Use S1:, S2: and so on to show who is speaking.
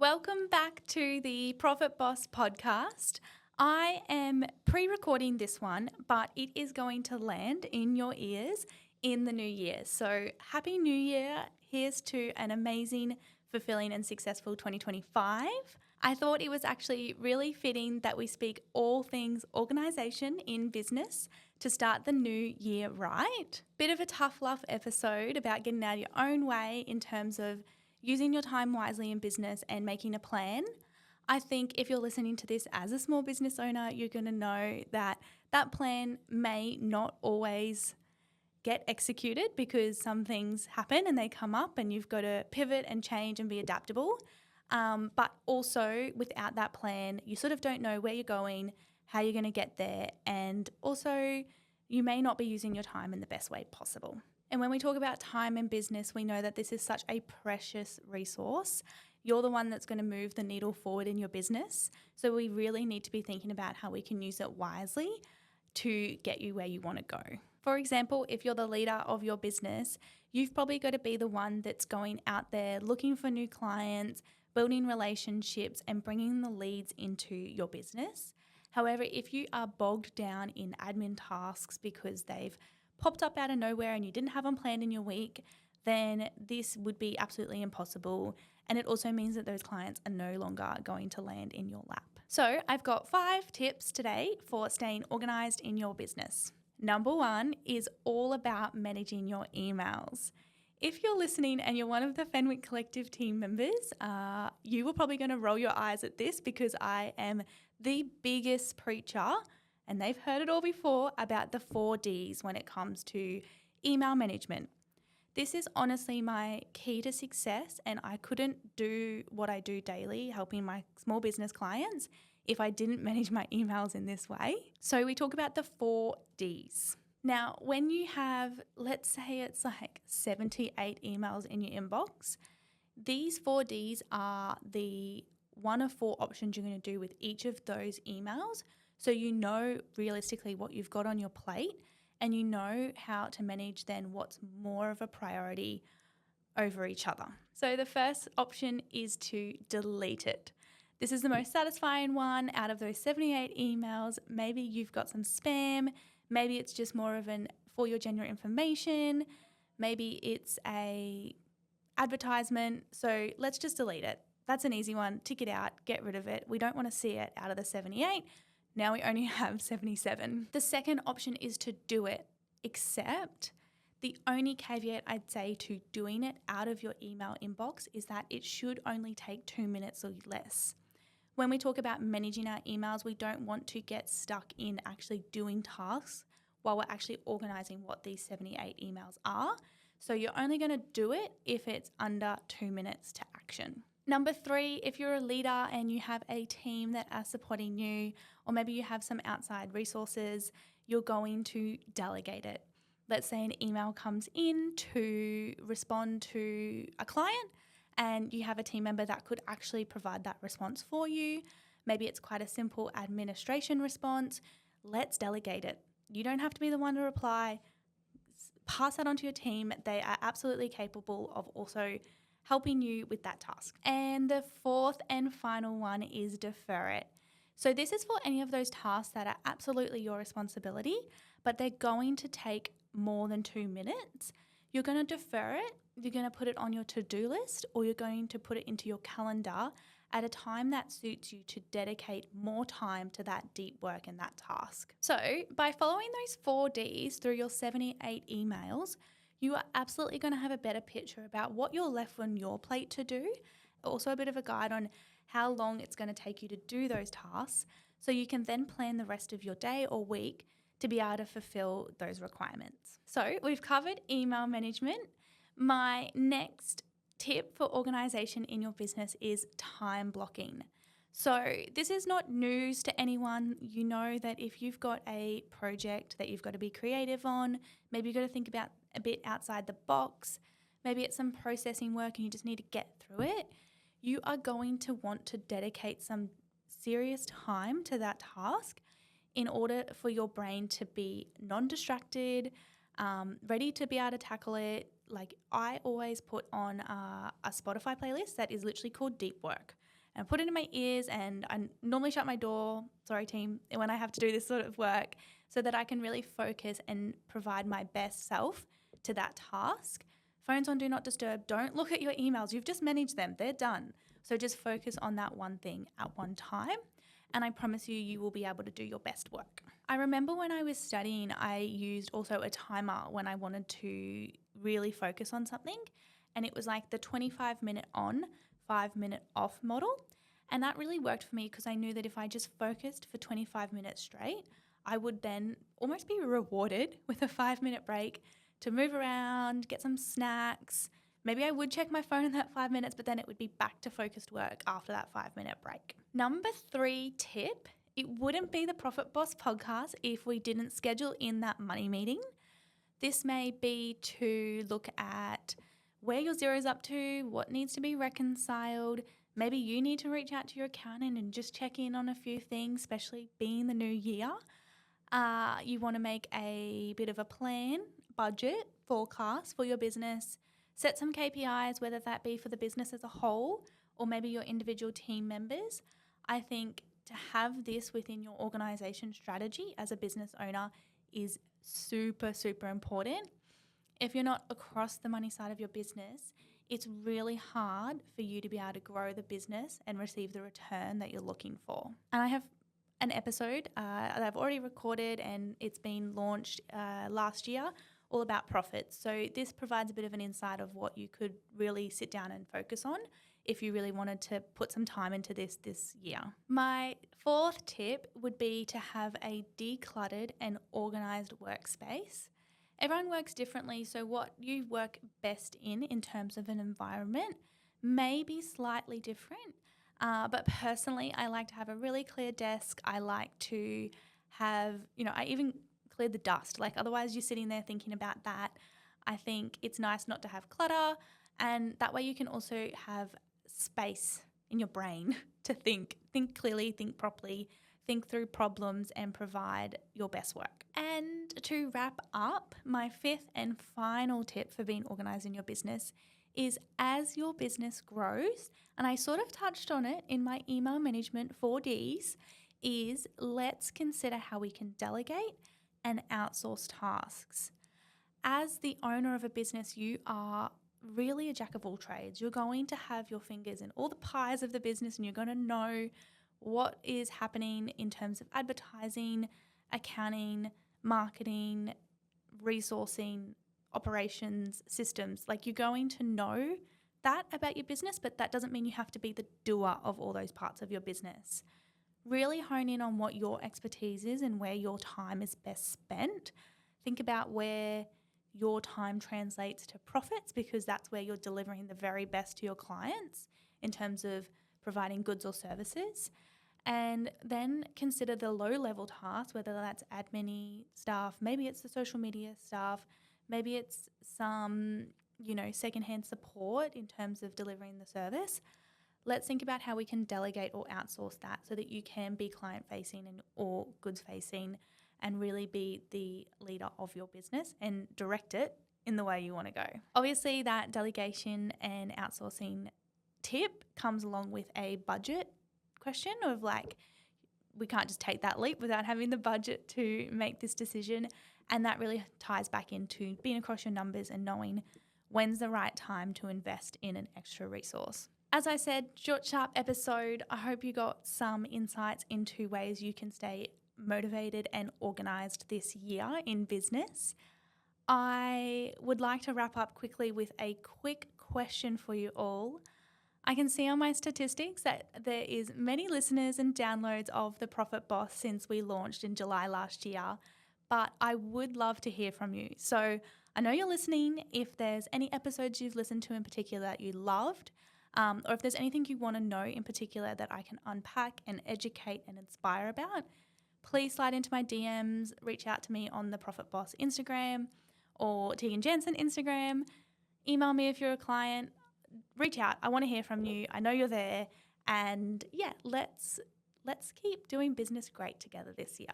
S1: Welcome back to the Profit Boss podcast. I am pre-recording this one, but it is going to land in your ears in the new year. So happy new year. Here's to an amazing, fulfilling and successful 2025. I thought it was actually really fitting that we speak all things organisation in business to start the new year right. Bit of a tough love episode about getting out of your own way in terms of using your time wisely in business and making a plan. I think if you're listening to this as a small business owner, you're going to know that that plan may not always get executed because some things happen and they come up and you've got to pivot and change and be adaptable. But also without that plan, you sort of don't know where you're going, how you're going to get there, and also you may not be using your time in the best way possible. And when we talk about time in business, we know that this is such a precious resource. You're the one that's going to move the needle forward in your business. So we really need to be thinking about how we can use it wisely to get you where you want to go. For example, if you're the leader of your business, you've probably got to be the one that's going out there looking for new clients, building relationships and bringing the leads into your business. However, if you are bogged down in admin tasks because they've popped up out of nowhere and you didn't have them planned in your week, then this would be absolutely impossible. And it also means that those clients are no longer going to land in your lap. So I've got 5 tips today for staying organised in your business. Number 1 is all about managing your emails. If you're listening and you're one of the Fenwick Collective team members, you were probably going to roll your eyes at this because I am the biggest preacher, and they've heard it all before, about the 4 Ds when it comes to email management. This is honestly my key to success, and I couldn't do what I do daily, helping my small business clients, if I didn't manage my emails in this way. So we talk about the 4 Ds. Now, when you have, let's say it's like 78 emails in your inbox, these 4 Ds are the 1 of 4 options you're going to do with each of those emails. So you know realistically what you've got on your plate and you know how to manage then what's more of a priority over each other. So the first option is to delete it. This is the most satisfying one out of those 78 emails. Maybe you've got some spam. Maybe it's just more of an for your general information. Maybe it's a advertisement. So let's just delete it. That's an easy one. Tick it out. Get rid of it. We don't want to see it out of the 78. Now we only have 77. The second option is to do it, except the only caveat I'd say to doing it out of your email inbox is that it should only take 2 minutes or less. When we talk about managing our emails, we don't want to get stuck in actually doing tasks while we're actually organising what these 78 emails are. So you're only going to do it if it's under 2 minutes to action. Number 3, if you're a leader and you have a team that are supporting you, or maybe you have some outside resources, you're going to delegate it. Let's say an email comes in to respond to a client and you have a team member that could actually provide that response for you. Maybe it's quite a simple administration response. Let's delegate it. You don't have to be the one to reply. Pass that on to your team. They are absolutely capable of also helping you with that task. And the 4th and final one is defer it. So this is for any of those tasks that are absolutely your responsibility, but they're going to take more than 2 minutes. You're going to defer it. You're going to put it on your to-do list, or you're going to put it into your calendar at a time that suits you to dedicate more time to that deep work and that task. So by following those 4 Ds through your 78 emails, you are absolutely going to have a better picture about what you're left on your plate to do. Also a bit of a guide on how long it's going to take you to do those tasks, so you can then plan the rest of your day or week to be able to fulfill those requirements. So we've covered email management. My next tip for organisation in your business is time blocking. So this is not news to anyone. You know that if you've got a project that you've got to be creative on, maybe you've got to think about a bit outside the box, maybe it's some processing work and you just need to get through it, you are going to want to dedicate some serious time to that task in order for your brain to be non-distracted, ready to be able to tackle it. Like I always put on a Spotify playlist that is literally called Deep Work. and I put it in my ears, and I normally shut my door, sorry team, when I have to do this sort of work, so that I can really focus and provide my best self to that task. Phones on do not disturb. Don't look at your emails. You've just managed them. They're done. So just focus on that one thing at one time. And I promise you, you will be able to do your best work. I remember when I was studying, I used also a timer when I wanted to really focus on something. And it was like the 25-minute on, 5-minute off model. And that really worked for me because I knew that if I just focused for 25 minutes straight, I would then almost be rewarded with a 5-minute break to move around, get some snacks. Maybe I would check my phone in that 5 minutes, but then it would be back to focused work after that 5-minute break. Number 3 tip, it wouldn't be the Profit Boss podcast if we didn't schedule in that money meeting. This may be to look at where your zero's up to, what needs to be reconciled. Maybe you need to reach out to your accountant and just check in on a few things, especially being the new year. You want to make a bit of a plan, budget, forecast for your business, set some KPIs, whether that be for the business as a whole or maybe your individual team members. I think to have this within your organization strategy as a business owner is super, super important. If you're not across the money side of your business, it's really hard for you to be able to grow the business and receive the return that you're looking for. And I have an episode that I've already recorded and it's been launched last year, all about profits. So this provides a bit of an insight of what you could really sit down and focus on if you really wanted to put some time into this year. My 4th tip would be to have a decluttered and organized workspace. Everyone works differently, so what you work best in terms of an environment may be slightly different. But personally, I like to have a really clear desk. I like to have, I even cleared the dust. Like otherwise you're sitting there thinking about that. I think it's nice not to have clutter, and that way you can also have space in your brain to think clearly, think properly, think through problems and provide your best work. And to wrap up, my 5th and final tip for being organized in your business is as your business grows, and I sort of touched on it in my email management 4Ds, is let's consider how we can delegate and outsource tasks. As the owner of a business, you are really a jack of all trades. You're going to have your fingers in all the pies of the business and you're going to know what is happening in terms of advertising, accounting, marketing, resourcing, operations, systems. Like you're going to know that about your business, but that doesn't mean you have to be the doer of all those parts of your business. Really hone in on what your expertise is and where your time is best spent. Think about where your time translates to profits, because that's where you're delivering the very best to your clients in terms of providing goods or services. And then consider the low-level tasks, whether that's admin stuff, maybe it's the social media stuff, maybe it's some, secondhand support in terms of delivering the service. Let's think about how we can delegate or outsource that so that you can be client-facing and or goods-facing and really be the leader of your business and direct it in the way you want to go. Obviously, that delegation and outsourcing tip comes along with a budget question of like, we can't just take that leap without having the budget to make this decision. And that really ties back into being across your numbers and knowing when's the right time to invest in an extra resource. As I said, short, sharp episode. I hope you got some insights into ways you can stay motivated and organized this year in business. I would like to wrap up quickly with a quick question for you all. I can see on my statistics that there is many listeners and downloads of The Profit Boss since we launched in July last year, but I would love to hear from you. So I know you're listening. If there's any episodes you've listened to in particular that you loved, or if there's anything you want to know in particular that I can unpack and educate and inspire about, please slide into my DMs, reach out to me on the Profit Boss Instagram or Tegan Jensen Instagram. Email me if you're a client. Reach out. I want to hear from you. I know you're there. And yeah, let's keep doing business great together this year.